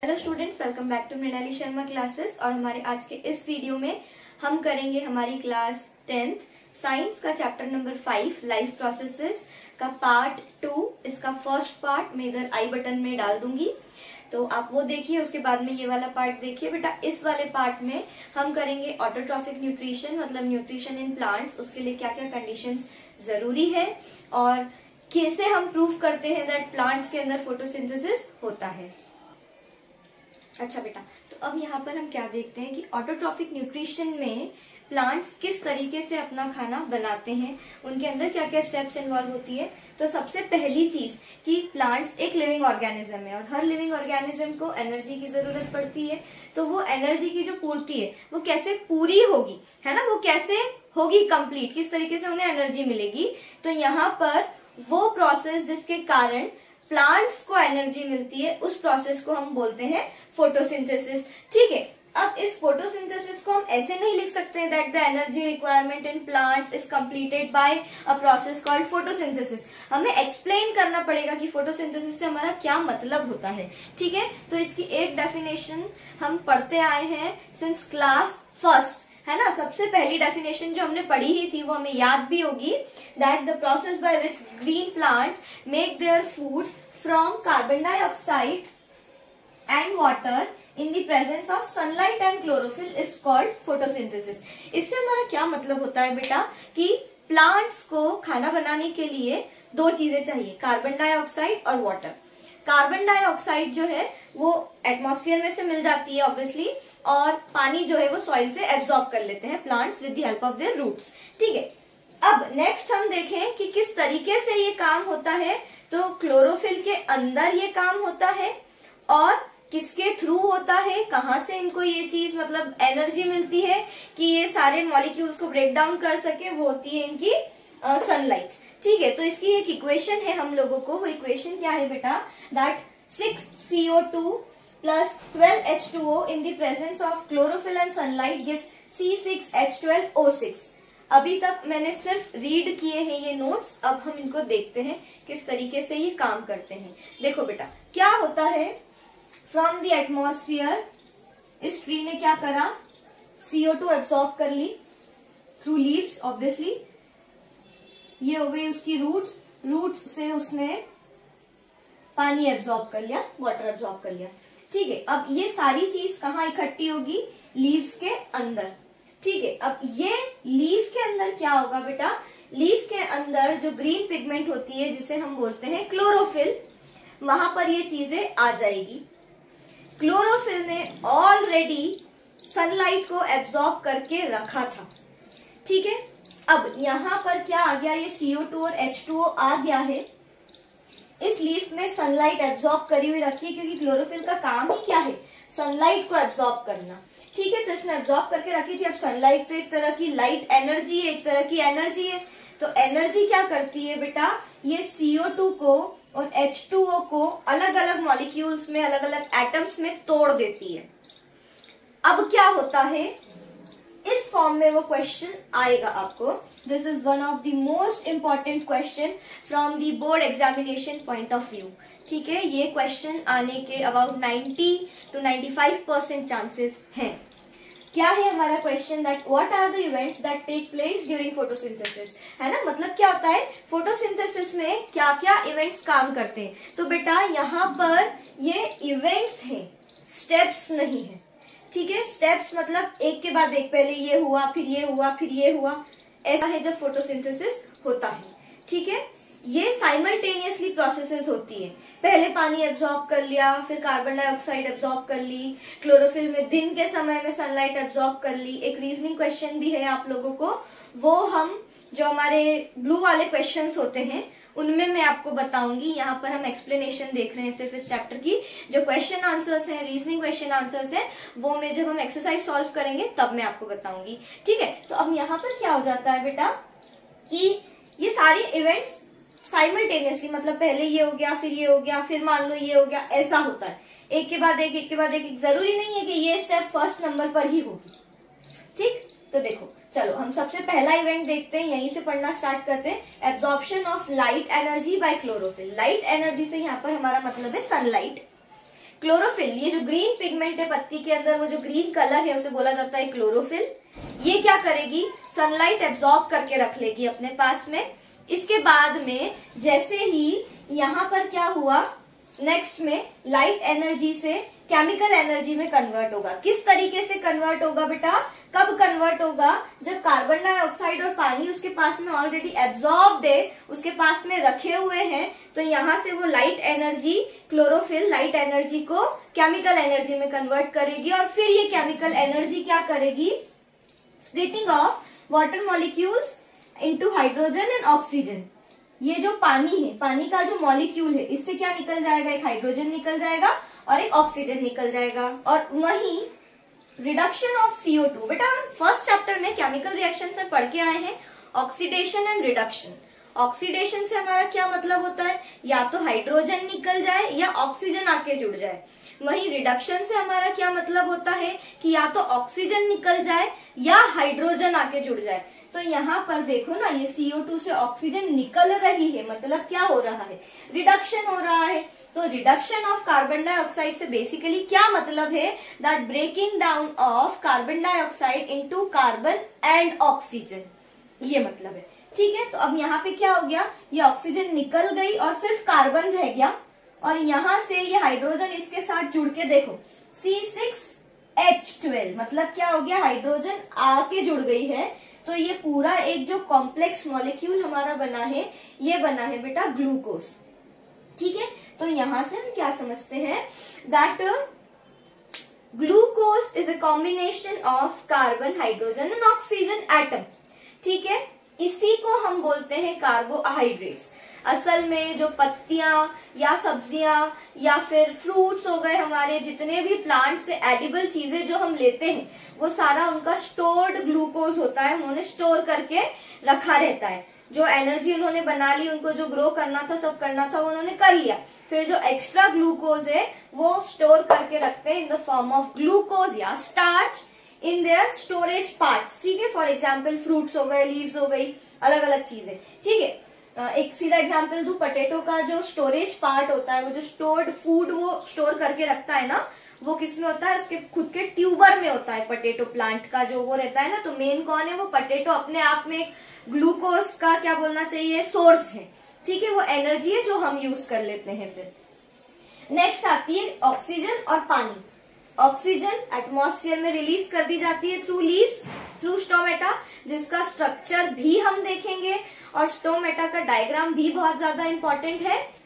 Hello students, welcome back to Mrinali Sharma classes. और हमारे आज के इस वीडियो में हम करेंगे हमारी क्लास 10th साइंस का चैप्टर नंबर 5 लाइफ प्रोसेसेस का पार्ट 2। इसका फर्स्ट पार्ट मैं इधर आई बटन में डाल दूंगी, तो आप वो देखिए। उसके बाद में ये वाला पार्ट देखिए बेटा। इस वाले पार्ट में हम करेंगे ऑटोट्रॉफिक न्यूट्रिशन, मतलब न्यूट्रिशन इन प्लांट्स। उसके लिए क्या क्या कंडीशंस जरूरी है और कैसे हम प्रूव करते हैं दैट प्लांट्स के अंदर फोटोसिंथेसिस होता है। अच्छा बेटा, तो अब यहाँ पर हम क्या देखते हैं कि ऑटोट्रॉफिक न्यूट्रिशन में प्लांट्स किस तरीके से अपना खाना बनाते हैं, उनके अंदर क्या क्या स्टेप्स इन्वॉल्व होती है। तो सबसे पहली चीज कि प्लांट्स एक लिविंग ऑर्गेनिज्म है और हर लिविंग ऑर्गेनिज्म को एनर्जी की जरूरत पड़ती है। तो वो एनर्जी की जो पूर्ति है वो कैसे पूरी होगी, है ना, वो कैसे होगी कंप्लीट, किस तरीके से उन्हें एनर्जी मिलेगी। तो यहाँ पर वो प्रोसेस जिसके कारण प्लांट्स को एनर्जी मिलती है, उस प्रोसेस को हम बोलते हैं फोटोसिंथेसिस। ठीक है, अब इस फोटोसिंथेसिस को हम ऐसे नहीं लिख सकते that the energy requirement in plants is completed by a process called photosynthesis. हमें एक्सप्लेन करना पड़ेगा कि फोटोसिंथेसिस से हमारा क्या मतलब होता है। ठीक है, तो इसकी एक डेफिनेशन हम पढ़ते आए हैं सिंस क्लास फर्स्ट, है ना। सबसे पहली डेफिनेशन जो हमने पढ़ी ही थी वो हमें याद भी होगी, that the process by which green plants make their food from carbon dioxide and water in the presence of sunlight and chlorophyll is called photosynthesis. इससे हमारा क्या मतलब होता है बेटा कि प्लांट्स को खाना बनाने के लिए दो चीजें चाहिए, कार्बन डाइऑक्साइड और वाटर। कार्बन डाइऑक्साइड जो है वो एटमॉस्फेयर में से मिल जाती है ऑब्वियसली, और पानी जो है वो सॉइल से एब्जॉर्ब कर लेते हैं plants with the help of their roots. ठीक है, अब नेक्स्ट हम देखें कि किस तरीके से ये काम होता है। तो क्लोरोफिल के अंदर ये काम होता है और किसके थ्रू होता है, कहाँ से इनको ये चीज मतलब एनर्जी मिलती है कि ये सारे मॉलिक्यूल्स को ब्रेक डाउन कर सके, वो होती है इनकी सनलाइट। ठीक है, तो इसकी एक इक्वेशन है हम लोगों को। वो इक्वेशन क्या है बेटा, that 6CO2 plus 12H2O in the presence of chlorophyll and sunlight gives C6H12O6। अभी तक मैंने सिर्फ रीड किए हैं ये नोट्स, अब हम इनको देखते हैं किस तरीके से ये काम करते हैं। देखो बेटा, क्या होता है, फ्रॉम द एटमॉस्फेयर इस ट्री ने क्या करा, CO2 एब्सॉर्ब कर ली थ्रू लीव्स ऑब्वियसली। ये हो गई उसकी रूट्स, रूट्स से उसने पानी एब्सॉर्ब कर लिया, वाटर एब्सॉर्ब कर लिया। ठीक है, अब ये सारी चीज कहाँ इकट्ठी होगी, लीव्स के अंदर। ठीक है, अब ये लीफ के अंदर क्या होगा बेटा, लीफ के अंदर जो ग्रीन पिगमेंट होती है जिसे हम बोलते हैं क्लोरोफिल, वहां पर ये चीजें आ जाएगी। क्लोरोफिल ने ऑलरेडी सनलाइट को एब्सॉर्ब करके रखा था। ठीक है, अब यहाँ पर क्या आ गया, ये CO2 और H2O आ गया है। इस लीफ में सनलाइट एब्सॉर्ब करी हुई रखी है, क्योंकि क्लोरोफिल का काम ही क्या है, सनलाइट को एब्सॉर्ब करना। ठीक है, तो इसने एब्सॉर्ब करके रखी थी। अब सनलाइट तो एक तरह की लाइट एनर्जी है, एक तरह की एनर्जी है। तो एनर्जी क्या करती है बेटा, ये CO2 को और H2O को अलग अलग मॉलिक्यूल्स में, अलग अलग एटम्स में तोड़ देती है। अब क्या होता है, इस फॉर्म में वो क्वेश्चन आएगा आपको। This is one of the most important question from the board examination point of view. ठीक है, ये क्वेश्चन आने के अबाउट 90 to 95% चांसेस हैं। क्या है हमारा question, that what are the events that take place during photosynthesis, है ना। मतलब क्या होता है, फोटोसिंथेसिस में क्या क्या इवेंट्स काम करते हैं। तो बेटा यहाँ पर ये इवेंट्स हैं, स्टेप्स नहीं है। ठीक है, स्टेप्स मतलब एक के बाद एक, पहले ये हुआ, फिर ये हुआ, फिर ये हुआ, ऐसा है जब फोटोसिंथेसिस होता है। ठीक है, ये साइमल्टेनियसली प्रोसेसेस होती है। पहले पानी एब्सॉर्ब कर लिया, फिर कार्बन डाइऑक्साइड एब्सॉर्ब कर ली, क्लोरोफिल में दिन के समय में सनलाइट एब्सॉर्ब कर ली। एक रीजनिंग क्वेश्चन भी है आप लोगों को, वो हम जो हमारे ब्लू वाले क्वेश्चंस होते हैं उनमें मैं आपको बताऊंगी। यहाँ पर हम एक्सप्लेनेशन देख रहे हैं सिर्फ इस चैप्टर की। जो क्वेश्चन आंसर्स हैं, रीजनिंग क्वेश्चन आंसर्स हैं, वो मैं जब हम एक्सरसाइज सॉल्व करेंगे तब मैं आपको बताऊंगी। ठीक है, तो अब यहाँ पर क्या हो जाता है बेटा कि ये सारे इवेंट्स साइमल्टेनियसली, मतलब पहले ये हो गया, फिर ये हो गया, फिर मान लो ये हो गया, ऐसा होता है एक के बाद एक, एक के बाद एक। जरूरी नहीं है कि ये स्टेप फर्स्ट नंबर पर ही होगी। ठीक, तो देखो चलो हम सबसे पहला इवेंट देखते हैं, यहीं से पढ़ना स्टार्ट करते हैं। Absorption of light energy by chlorophyll. Light energy से यहाँ पर हमारा मतलब है सनलाइट। क्लोरोफिल, ये जो ग्रीन पिगमेंट है पत्ती के अंदर, वो जो ग्रीन कलर है उसे बोला जाता है क्लोरोफिल। ये क्या करेगी, सनलाइट एब्जॉर्ब करके रख लेगी अपने पास में। इसके बाद में जैसे ही यहाँ पर क्या हुआ, नेक्स्ट में लाइट एनर्जी से केमिकल एनर्जी में कन्वर्ट होगा। किस तरीके से कन्वर्ट होगा बेटा, कब कन्वर्ट होगा, जब कार्बन डाइऑक्साइड और पानी उसके पास में ऑलरेडी एब्जॉर्ब्ड है, उसके पास में रखे हुए हैं, तो यहाँ से वो light energy, chlorophyll light energy को केमिकल एनर्जी में कन्वर्ट करेगी। और फिर ये केमिकल एनर्जी क्या करेगी, splitting of water molecules into hydrogen and oxygen. ये जो पानी है, पानी का जो मॉलिक्यूल है, इससे क्या निकल जाएगा, एक हाइड्रोजन निकल जाएगा और एक ऑक्सीजन निकल जाएगा। और वहीं रिडक्शन ऑफ CO2, बेटा फर्स्ट चैप्टर में केमिकल रिएक्शन में पढ़ के आए हैं ऑक्सीडेशन एंड रिडक्शन। ऑक्सीडेशन से हमारा क्या मतलब होता है, या तो हाइड्रोजन निकल जाए या ऑक्सीजन आके जुड़ जाए। वहीं रिडक्शन से हमारा क्या मतलब होता है कि या तो ऑक्सीजन निकल जाए या हाइड्रोजन आके जुड़ जाए। तो यहाँ पर देखो ना, ये CO2 से ऑक्सीजन निकल रही है, मतलब क्या हो रहा है, रिडक्शन हो रहा है। तो रिडक्शन ऑफ कार्बन डाइऑक्साइड से बेसिकली क्या मतलब है, that breaking down of carbon dioxide into carbon and oxygen, ये मतलब है। ठीक है, तो अब यहाँ पे क्या हो गया, ये ऑक्सीजन निकल गई और सिर्फ कार्बन रह गया, और यहाँ से ये हाइड्रोजन इसके साथ जुड़ के देखो C6H12, मतलब क्या हो गया, हाइड्रोजन आके जुड़ गई है। तो ये पूरा एक जो कॉम्प्लेक्स मॉलिक्यूल हमारा बना है, ये बना है बेटा ग्लूकोज। ठीक है, तो यहां से हम क्या समझते हैं, that glucose is a combination of carbon, hydrogen and oxygen atom. ठीक है, इसी को हम बोलते हैं कार्बोहाइड्रेट्स। असल में जो पत्तियां या सब्जियां या फिर फ्रूट्स हो गए, हमारे जितने भी प्लांट से एडिबल चीजें जो हम लेते हैं, वो सारा उनका स्टोर्ड ग्लूकोज होता है, उन्होंने स्टोर करके रखा रहता है। जो एनर्जी उन्होंने बना ली, उनको जो ग्रो करना था, सब करना था, वो उन्होंने कर लिया। फिर जो एक्स्ट्रा ग्लूकोज है वो स्टोर करके रखते हैं in the form of glucose या starch in their storage parts. ठीक है, फॉर एग्जाम्पल फ्रूट्स हो गए, लीव्स हो गई, अलग अलग चीजें। ठीक है, एक सीधा एग्जाम्पल दूं, पोटैटो का जो स्टोरेज पार्ट होता है, वो जो स्टोर्ड फूड वो स्टोर करके रखता है ना, वो किसमें होता है, उसके खुद के ट्यूबर में होता है। पोटैटो प्लांट का जो वो रहता है ना, तो मेन कौन है, वो पोटैटो अपने आप में ग्लूकोज का क्या बोलना चाहिए, सोर्स है। ठीक है, वो एनर्जी है जो हम यूज कर लेते हैं। फिर नेक्स्ट आती है ऑक्सीजन और पानी। ऑक्सीजन एटमॉस्फेयर में रिलीज कर दी जाती है थ्रू लीव्स, थ्रू स्टोमेटा, जिसका स्ट्रक्चर भी हम देखेंगे, और स्टोमेटा का डायग्राम भी बहुत ज्यादा इंपॉर्टेंट है।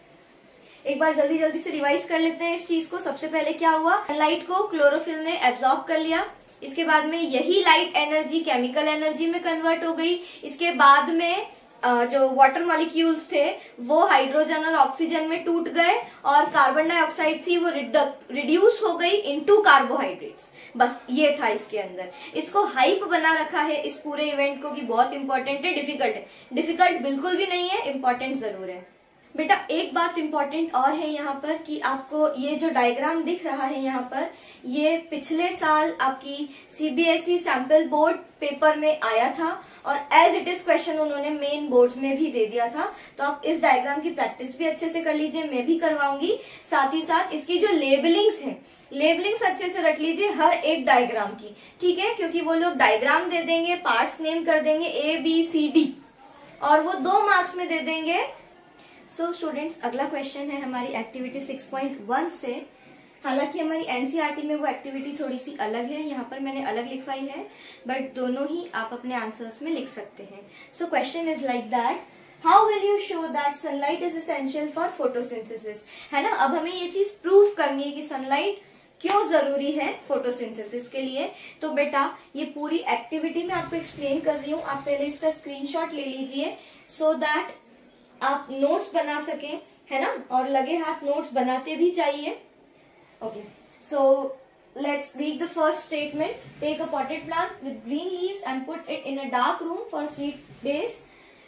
एक बार जल्दी जल्दी से रिवाइज कर लेते हैं इस चीज को। सबसे पहले क्या हुआ, लाइट को क्लोरोफिल ने एब्जॉर्ब कर लिया, इसके बाद में यही लाइट एनर्जी केमिकल एनर्जी में कन्वर्ट हो गई। इसके बाद में जो वाटर मॉलिक्यूल्स थे वो हाइड्रोजन और ऑक्सीजन में टूट गए, और कार्बन डाइऑक्साइड थी वो रिड्यूस हो गई इनटू कार्बोहाइड्रेट्स। बस ये था इसके अंदर। इसको हाइप बना रखा है इस पूरे इवेंट को कि बहुत इंपॉर्टेंट है, डिफिकल्ट है। डिफिकल्ट बिल्कुल भी नहीं है, इंपॉर्टेंट जरूर है। बेटा एक बात इंपॉर्टेंट और है यहाँ पर कि आपको ये जो डायग्राम दिख रहा है यहाँ पर, ये पिछले साल आपकी CBSE सैंपल बोर्ड पेपर में आया था, और एज इट इज क्वेश्चन उन्होंने मेन बोर्ड्स में भी दे दिया था। तो आप इस डायग्राम की प्रैक्टिस भी अच्छे से कर लीजिए, मैं भी करवाऊंगी। साथ ही साथ इसकी जो लेबलिंग्स है, लेबलिंग्स अच्छे से रख लीजिए हर एक डायग्राम की। ठीक है, क्योंकि वो लोग डायग्राम दे देंगे, पार्ट्स नेम कर देंगे ABCD, और वो 2 मार्क्स में दे देंगे। सो स्टूडेंट्स, अगला क्वेश्चन है हमारी एक्टिविटी 6.1 से। हालांकि हमारी NCERT में वो एक्टिविटी थोड़ी सी अलग है, यहाँ पर मैंने अलग लिखवाई है, बट दोनों ही आप अपने आंसर्स में लिख सकते हैं। So question is like that, how will you show that sunlight is essential for photosynthesis. है ना, अब हमें ये चीज प्रूव करनी है कि सनलाइट क्यों जरूरी है फोटोसिंथेसिस के लिए। तो बेटा ये पूरी एक्टिविटी मैं आपको एक्सप्लेन कर रही हूँ, आप पहले इसका स्क्रीनशॉट ले लीजिए सो दैट आप नोट्स बना सकें, है ना, और लगे हाथ नोट्स बनाते भी चाहिए। Okay, so let's read the first statement. Take a potted plant with green leaves and put it in a dark room for 3 days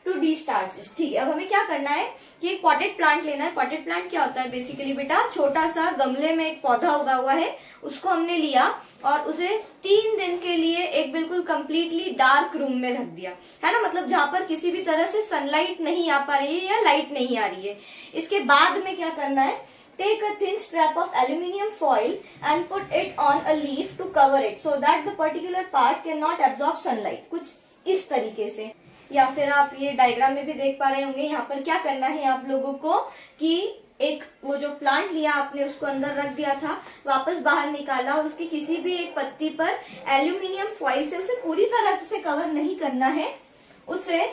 to destarch. ठीक है, अब हमें क्या करना है कि एक पॉटेड प्लांट लेना है। पॉटेड प्लांट क्या होता है बेसिकली बेटा, छोटा सा गमले में एक पौधा उगा हुआ है, उसको हमने लिया और उसे 3 दिन के लिए एक बिल्कुल कंप्लीटली डार्क रूम में रख दिया, है ना, मतलब जहां पर किसी भी तरह से सनलाइट नहीं आ पा रही है या लाइट नहीं आ रही है। इसके बाद में क्या करना है take a thin strap of aluminium foil and put it on a leaf to cover it so that the particular part cannot absorb sunlight. कुछ इस तरीके से, या फिर आप ये डायग्राम में भी देख पा रहे होंगे। यहाँ पर क्या करना है आप लोगों को कि एक वो जो प्लांट लिया आपने उसको अंदर रख दिया था, वापस बाहर निकाला और उसकी किसी भी एक पत्ती पर एल्यूमिनियम फॉइल से उसे पूरी तरह से कवर नहीं करना है, उसे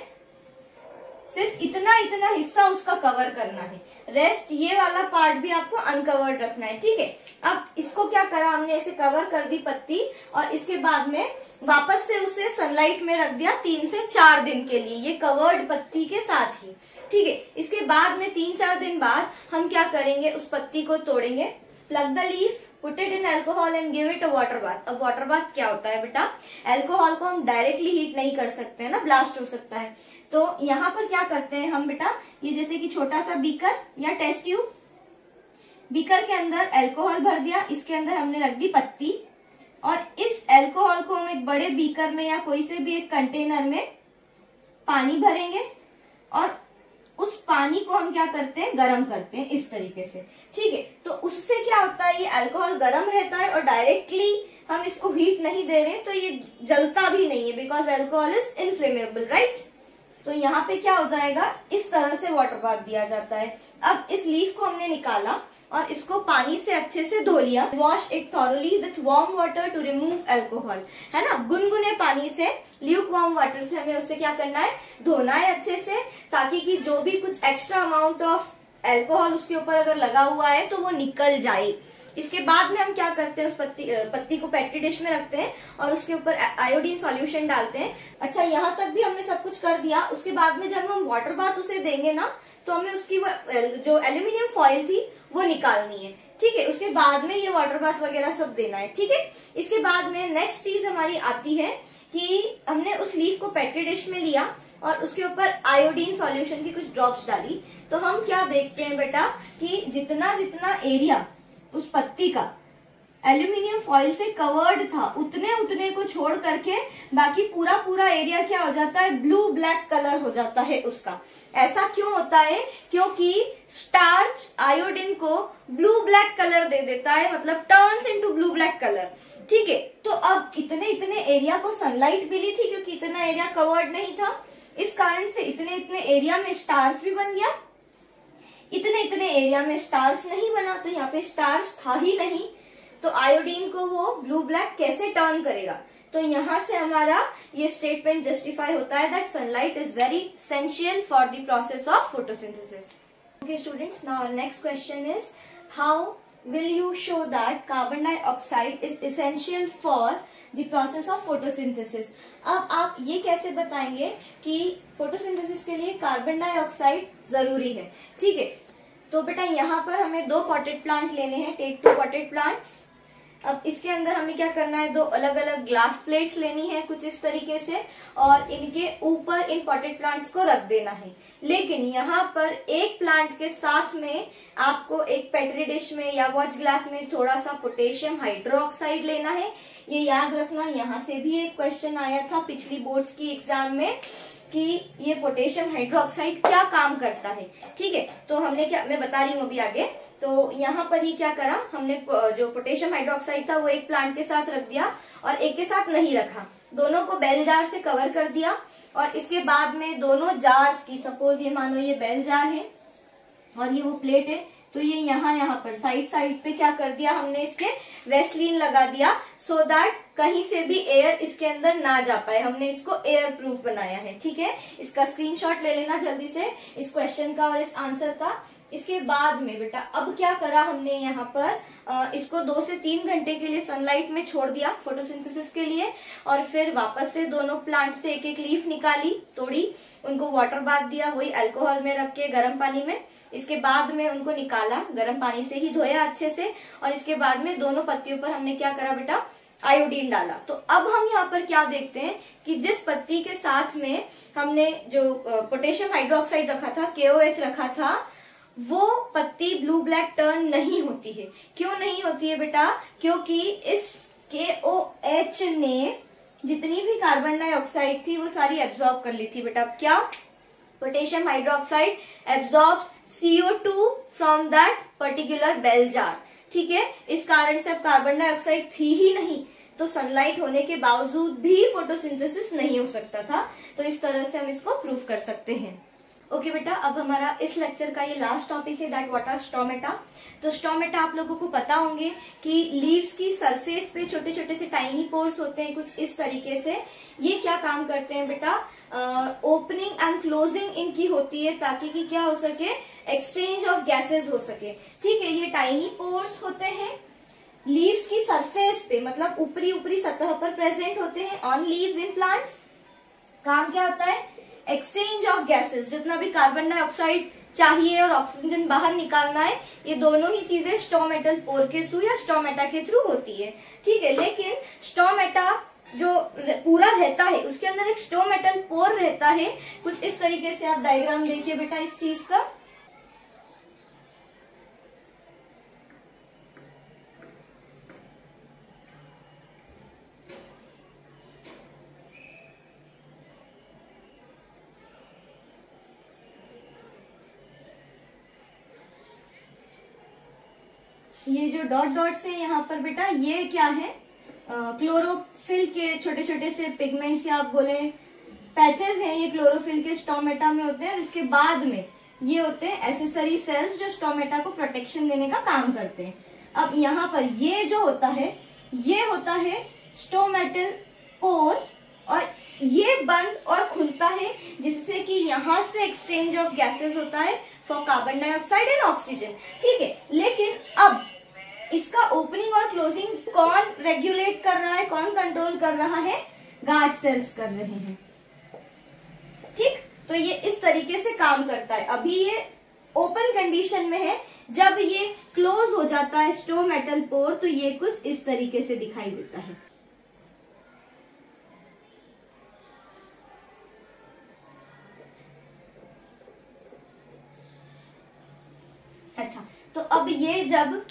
सिर्फ इतना इतना हिस्सा उसका कवर करना है, रेस्ट ये वाला पार्ट भी आपको अनकवर्ड रखना है। ठीक है, अब इसको क्या करा हमने, ऐसे कवर कर दी पत्ती और इसके बाद में वापस से उसे सनलाइट में रख दिया 3 से 4 दिन के लिए, ये कवर्ड पत्ती के साथ ही। ठीक है, इसके बाद में 3-4 दिन बाद हम क्या करेंगे, उस पत्ती को तोड़ेंगे, plug the leaf, put it in alcohol and give it a water bath. अब वाटर बाथ क्या होता है बेटा, अल्कोहल को हम डायरेक्टली हीट नहीं कर सकते हैं ना, ब्लास्ट हो सकता है। तो यहाँ पर क्या करते हैं हम बेटा, ये जैसे कि छोटा सा बीकर या टेस्ट ट्यूब, बीकर के अंदर अल्कोहल भर दिया, इसके अंदर हमने रख दी पत्ती और इस अल्कोहल को हम एक बड़े बीकर में या कोई से भी एक कंटेनर में पानी भरेंगे और उस पानी को हम क्या करते हैं, गर्म करते हैं इस तरीके से। ठीक है, तो उससे क्या होता है, ये अल्कोहल गर्म रहता है और डायरेक्टली हम इसको हीट नहीं दे रहे, तो ये जलता भी नहीं है, because alcohol is inflammable, right. तो यहाँ पे क्या हो जाएगा, इस तरह से वाटर बाथ दिया जाता है। अब इस लीफ को हमने निकाला और इसको पानी से अच्छे से धो लिया, wash it thoroughly with warm water to remove alcohol, है ना, गुनगुने पानी से, ल्यूक वार्म वाटर से हमें उससे क्या करना है, धोना है अच्छे से, ताकि कि जो भी कुछ एक्स्ट्रा अमाउंट ऑफ अल्कोहल उसके ऊपर अगर लगा हुआ है तो वो निकल जाए। इसके बाद में हम क्या करते हैं, उस पत्ती को पेट्री डिश में रखते हैं और उसके ऊपर आयोडीन सॉल्यूशन डालते हैं। अच्छा, यहाँ तक भी हमने सब कुछ कर दिया। उसके बाद में जब हम वाटर बाथ उसे देंगे ना, तो हमें उसकी वो जो एल्यूमिनियम फॉइल थी वो निकालनी है। ठीक है, उसके बाद में ये वाटर बाथ वगैरह सब देना है। ठीक है, इसके बाद में नेक्स्ट चीज हमारी आती है कि हमने उस लीफ को पेट्री डिश में लिया और उसके ऊपर आयोडीन सॉल्यूशन की कुछ ड्रॉप्स डाली। तो हम क्या देखते हैं बेटा कि जितना जितना एरिया उस पत्ती का एल्यूमिनियम फॉइल से कवर्ड था, उतने उतने को छोड़ करके बाकी पूरा पूरा एरिया क्या हो जाता है, ब्लू ब्लैक कलर हो जाता है उसका। ऐसा क्यों होता है, क्योंकि स्टार्च आयोडीन को ब्लू ब्लैक कलर दे देता है, मतलब turns into blue black colour. ठीक है, तो अब इतने इतने एरिया को सनलाइट मिली थी, क्योंकि इतना एरिया कवर्ड नहीं था, इस कारण से इतने इतने एरिया में स्टार्च भी बन गया, इतने इतने एरिया में स्टार्च नहीं बना, तो यहाँ पे स्टार्च था ही नहीं, तो आयोडीन को वो ब्लू ब्लैक कैसे टर्न करेगा। तो यहाँ से हमारा ये स्टेटमेंट जस्टिफाई होता है that sunlight is very essential for the process of photosynthesis. Okay students, now our next question is how will you show that carbon dioxide is essential for the process of photosynthesis। अब आप ये कैसे बताएंगे कि photosynthesis के लिए carbon dioxide जरूरी है। ठीक है, तो बेटा यहाँ पर हमें 2 पॉटेड प्लांट लेने हैं, टेक 2 पॉटेड प्लांट्स। अब इसके अंदर हमें क्या करना है, 2 अलग अलग ग्लास प्लेट्स लेनी है कुछ इस तरीके से, और इनके ऊपर इन पॉटेड प्लांट्स को रख देना है। लेकिन यहाँ पर एक प्लांट के साथ में आपको एक पेट्री डिश में या वॉच ग्लास में थोड़ा सा पोटेशियम हाइड्रोक्साइड लेना है। ये याद रखना, यहाँ से भी एक क्वेश्चन आया था पिछली बोर्ड्स की एग्जाम में कि ये पोटेशियम हाइड्रोक्साइड क्या काम करता है। ठीक है, तो हमने क्या, मैं बता रही हूँ अभी आगे। तो यहाँ पर ये क्या करा हमने, जो पोटेशियम हाइड्रोक्साइड था वो एक प्लांट के साथ रख दिया और एक के साथ नहीं रखा, दोनों को बेल जार से कवर कर दिया। और इसके बाद में दोनों जार्स की, सपोज ये मानो ये बेल जार है और ये वो प्लेट है, तो ये यहाँ पर साइड साइड पे क्या कर दिया हमने, इसके वेस्लीन लगा दिया, सो दैट कहीं से भी एयर इसके अंदर ना जा पाए। हमने इसको एयर प्रूफ बनाया है। ठीक है, इसका स्क्रीनशॉट ले लेना जल्दी से, इस क्वेश्चन का और इस आंसर का। इसके बाद में बेटा अब क्या करा हमने, यहाँ पर इसको 2 से 3 घंटे के लिए सनलाइट में छोड़ दिया फोटोसिंथेसिस के लिए, और फिर वापस से दोनों प्लांट से एक एक लीफ निकाली, तोड़ी, उनको वाटर बाथ दिया, वही अल्कोहल में रख के गर्म पानी में। इसके बाद में उनको निकाला, गर्म पानी से ही धोया अच्छे से, और इसके बाद में दोनों पत्तियों पर हमने क्या करा बेटा, आयोडीन डाला। तो अब हम यहाँ पर क्या देखते हैं कि जिस पत्ती के साथ में हमने जो पोटेशियम हाइड्रोक्साइड रखा था, KOH रखा था, वो पत्ती ब्लू ब्लैक टर्न नहीं होती है। क्यों नहीं होती है बेटा, क्योंकि इस KOH ने जितनी भी कार्बन डाइऑक्साइड थी वो सारी एब्जॉर्ब कर ली थी बेटा। क्या potassium hydroxide absorbs CO2 from that particular bell jar. ठीक है, इस कारण से अब कार्बन डाइऑक्साइड थी ही नहीं, तो सनलाइट होने के बावजूद भी फोटोसिंथेसिस नहीं हो सकता था। तो इस तरह से हम इसको प्रूव कर सकते हैं। ओके बेटा, अब हमारा इस लेक्चर का ये लास्ट टॉपिक है, दैट व्हाट आर स्टोमेटा। तो स्टोमेटा आप लोगों को पता होंगे कि लीव्स की सरफेस पे छोटे छोटे से टाइनी पोर्स होते हैं, कुछ इस तरीके से। ये क्या काम करते हैं बेटा, ओपनिंग एंड क्लोजिंग इनकी होती है ताकि कि क्या हो सके, एक्सचेंज ऑफ गैसेज हो सके। ठीक है, ये टाइनी पोर्स होते हैं लीव्स की सरफेस पे, मतलब ऊपरी सतह पर प्रेजेंट होते हैं ऑन लीव्स इन प्लांट्स। काम क्या होता है, एक्सचेंज ऑफ गैसेस, जितना भी कार्बन डाइऑक्साइड चाहिए और ऑक्सीजन बाहर निकालना है, ये दोनों ही चीजें स्टोमेटल पोर के थ्रू या स्टोमेटा के थ्रू होती है। ठीक है, लेकिन स्टोमेटा जो पूरा रहता है उसके अंदर एक स्टोमेटल पोर रहता है। कुछ इस तरीके से आप डायग्राम देखिए बेटा इस चीज का। ये जो डॉट डॉट्स है यहाँ पर बेटा, ये क्या है, क्लोरोफिल के छोटे छोटे से पिगमेंट्स या आप बोले पैचेस हैं, ये क्लोरोफिल के स्टोमेटा में होते हैं। और इसके बाद में ये होते हैं एसेसरी सेल्स जो स्टोमेटा को प्रोटेक्शन देने का काम करते हैं। अब यहाँ पर ये जो होता है, ये होता है स्टोमेटल पोर, और ये बंद और खुलता है जिससे कि यहाँ से एक्सचेंज ऑफ गैसेस होता है for carbon dioxide and oxygen. ठीक है, लेकिन अब इसका ओपनिंग और क्लोजिंग कौन रेगुलेट कर रहा है, कौन कंट्रोल कर रहा है, गार्ड सेल्स कर रहे हैं। ठीक, तो ये इस तरीके से काम करता है। अभी ये ओपन कंडीशन में है, जब ये क्लोज हो जाता है स्टोमेटल पोर तो ये कुछ इस तरीके से दिखाई देता है। अच्छा, तो अब ये जब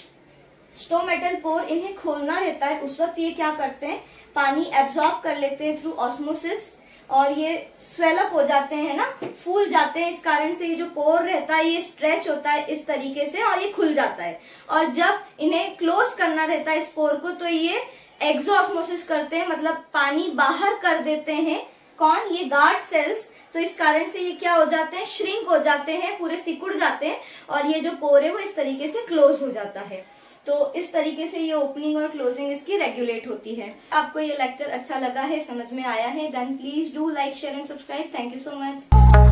स्टोमेटल पोर इन्हें खोलना रहता है, उस वक्त ये क्या करते हैं, पानी एब्जॉर्ब कर लेते हैं थ्रू ऑस्मोसिस, और ये स्वेलअप हो जाते हैं ना, फूल जाते हैं। इस कारण से ये जो पोर रहता है ये स्ट्रेच होता है इस तरीके से और ये खुल जाता है। और जब इन्हें क्लोज करना रहता है इस पोर को, तो ये एक्सोऑस्मोसिस करते हैं, मतलब पानी बाहर कर देते हैं। कौन, ये गार्ड सेल्स। तो इस कारण से ये क्या हो जाते हैं, श्रिंक हो जाते हैं, पूरे सिकुड़ जाते हैं, और ये जो पोर है वो इस तरीके से क्लोज हो जाता है। तो इस तरीके से ये ओपनिंग और क्लोजिंग इसकी रेगुलेट होती है। आपको ये लेक्चर अच्छा लगा है, समझ में आया है, then please do like, share and subscribe. Thank you so much.